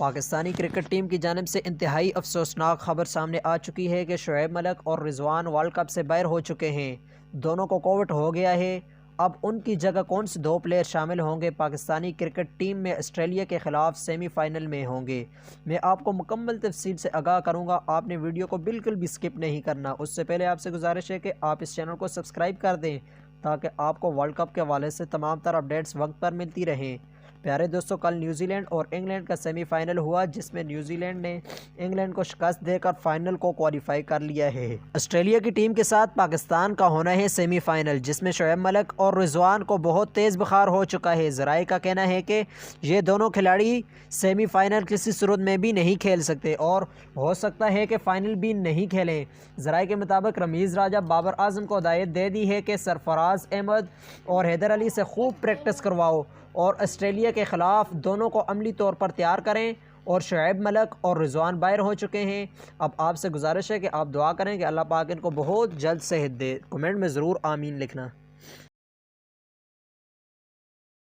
Pakistani cricket team کی جانب سے انتہائی افسوسناک خبر سامنے آ چکی ہے کہ شعیب ملک اور رضوان ورلڈ کپ سے باہر ہو چکے ہیں۔ دونوں کو کووڈ ہو گیا ہے۔ اب ان کی جگہ کون سے دو پلیئر شامل ہوں گے پاکستانی کرکٹ ٹیم میں آسٹریلیا کے خلاف سیمی فائنل میں ہوں گے؟ میں آپ کو مکمل تفصیل سے آگاہ کروں گا۔ آپ نے ویڈیو کو بالکل بھی سکپ نہیں کرنا۔ اس سے پہلے آپ سے گزارش ہے کہ آپ اس چینل کو سبسکرائب کر دیں تاکہ آپ کو ورلڈ کپ کے حوالے سے تمام تر اپڈیٹس وقت پر ملتی رہیں۔ پیارے دوستو، کل نیوزی لینڈ اور انگلینڈ کا سیمی فائنل ہوا جس میں نیوزی لینڈ نے انگلینڈ کو شکست دے کر فائنل کو کوالیفائی کر لیا ہے۔ آسٹریلیا کی ٹیم کے ساتھ پاکستان کا ہونا ہے سیمی فائنل، جس میں شعیب ملک اور رضوان کو بہت تیز بخار ہو چکا ہے۔ ذرائع کا کہنا ہے کہ یہ دونوں کھلاڑی سیمی فائنل کسی صورت میں بھی نہیں کھیل سکتے اور ہو سکتا ہے کہ فائنل بھی نہیں کھیلیں۔ ذرائع کے مطابق رمیز راجہ بابر اعظم کو ہدایت دے دی ہے کہ سرفراز احمد اور حیدر علی سے خوب پریکٹس کرواؤ اور آسٹریلیا کے خلاف دونوں کو عملی طور پر تیار کریں۔ اور شعیب ملک اور رضوان باہر ہو چکے ہیں۔ اب آپ سے گزارش ہے کہ آپ دعا کریں کہ اللہ پاک ان کو بہت جلد صحت دے۔ کمنٹ میں ضرور آمین لکھنا۔